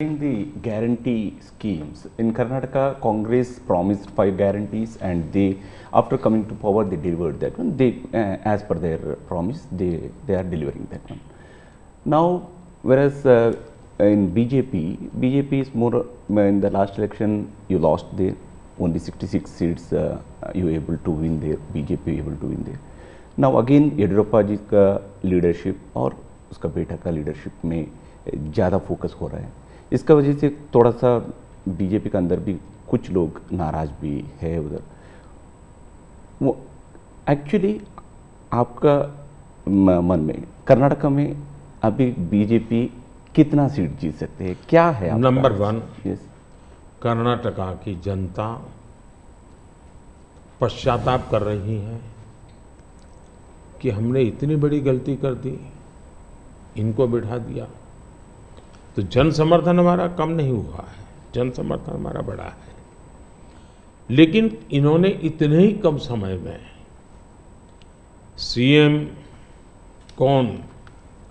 In the guarantee schemes in Karnataka, Congress promised 5 guarantees, and they, after coming to power, they delivered that one. They, as per their promise, they are delivering that one. Now, whereas in BJP is more in the last election you lost there, only 66 seats you were able to win there. BJP able to win there. Now again Yediyurappa जी का leadership और उसका बेटा का leadership में ज़्यादा focus हो रहा है. इसका वजह से थोड़ा सा बीजेपी के अंदर भी कुछ लोग नाराज भी है उधर. वो एक्चुअली आपका मन में कर्नाटक में अभी बीजेपी कितना सीट जीत सकते हैं, क्या है? नंबर 1, यस, कर्नाटका की जनता पश्चाताप कर रही है कि हमने इतनी बड़ी गलती कर दी, इनको बिठा दिया. तो जन समर्थन हमारा कम नहीं हुआ है, जन समर्थन हमारा बढ़ा है. लेकिन इन्होंने इतने ही कम समय में सीएम कौन,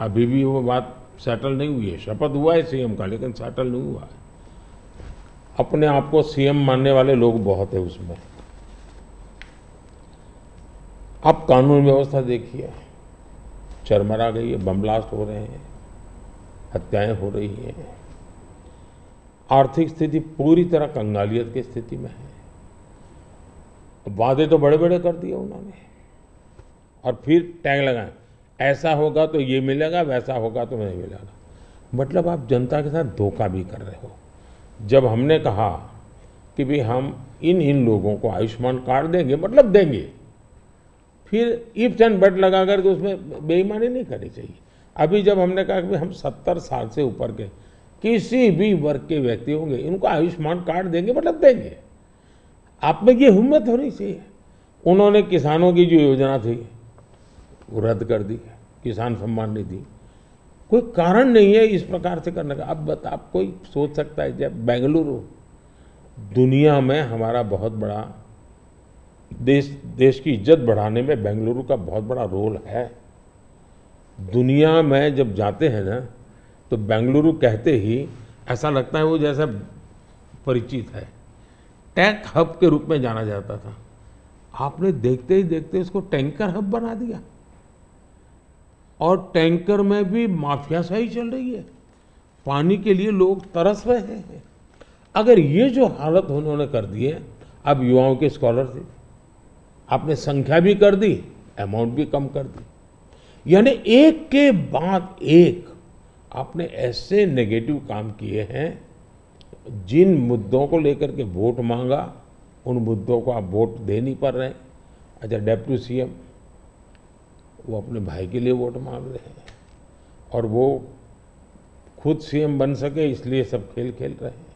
अभी भी वो बात सेटल नहीं हुई है. शपथ हुआ है सीएम का, लेकिन सेटल नहीं हुआ है. अपने आप को सीएम मानने वाले लोग बहुत है उसमें. अब कानून व्यवस्था देखिए, चरमरा गई है, बम ब्लास्ट हो रहे हैं, हत्याएं हो रही हैं. आर्थिक स्थिति पूरी तरह कंगालियत की स्थिति में है. वादे तो बड़े बड़े कर दिए उन्होंने, और फिर टैग लगाए, ऐसा होगा तो ये मिलेगा, वैसा होगा तो नहीं मिलेगा. मतलब आप जनता के साथ धोखा भी कर रहे हो. जब हमने कहा कि भाई हम इन लोगों को आयुष्मान कार्ड देंगे, मतलब देंगे, फिर इफ्स एंड बट लगा करके उसमें बेईमानी नहीं करनी चाहिए. अभी जब हमने कहा कि हम 70 साल से ऊपर के किसी भी वर्ग के व्यक्ति होंगे, इनको आयुष्मान कार्ड देंगे, मतलब देंगे. आप में ये हिम्मत होनी चाहिए. उन्होंने किसानों की जो योजना थी वो रद्द कर दी, किसान सम्मान निधि. कोई कारण नहीं है इस प्रकार से करने का. अब आप कोई सोच सकता है जब बेंगलुरु दुनिया में हमारा बहुत बड़ा देश की इज्जत बढ़ाने में बेंगलुरु का बहुत बड़ा रोल है. दुनिया में जब जाते हैं ना, तो बेंगलुरु कहते ही ऐसा लगता है वो जैसा परिचित है. टेक हब के रूप में जाना जाता था, आपने देखते ही देखते उसको टैंकर हब बना दिया. और टैंकर में भी माफियाशाही चल रही है. पानी के लिए लोग तरस रहे हैं. अगर ये जो हालत उन्होंने कर दी है, अब युवाओं की स्कॉलरशिप आपने संख्या भी कर दी, अमाउंट भी कम कर दी. यानी एक के बाद एक आपने ऐसे नेगेटिव काम किए हैं. जिन मुद्दों को लेकर के वोट मांगा, उन मुद्दों को आप वोट दे नहीं पा रहे हैं. अच्छा, डेप्यूटी सीएम वो अपने भाई के लिए वोट मांग रहे हैं, और वो खुद सीएम बन सके इसलिए सब खेल खेल रहे हैं.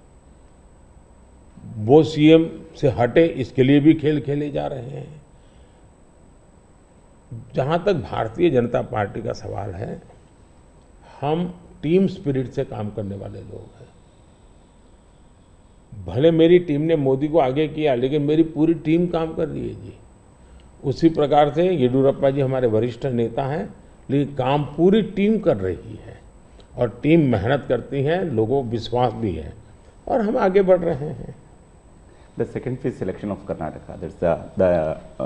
वो सीएम से हटे इसके लिए भी खेल खेले जा रहे हैं. जहां तक भारतीय जनता पार्टी का सवाल है, हम टीम स्पिरिट से काम करने वाले लोग हैं. भले मेरी टीम ने मोदी को आगे किया, लेकिन मेरी पूरी टीम काम कर रही है जी. उसी प्रकार से येडियुरप्पा जी हमारे वरिष्ठ नेता हैं, लेकिन काम पूरी टीम कर रही है, और टीम मेहनत करती है, लोगों को विश्वास भी है, और हम आगे बढ़ रहे हैं. the second phase selection of Karnataka, that's the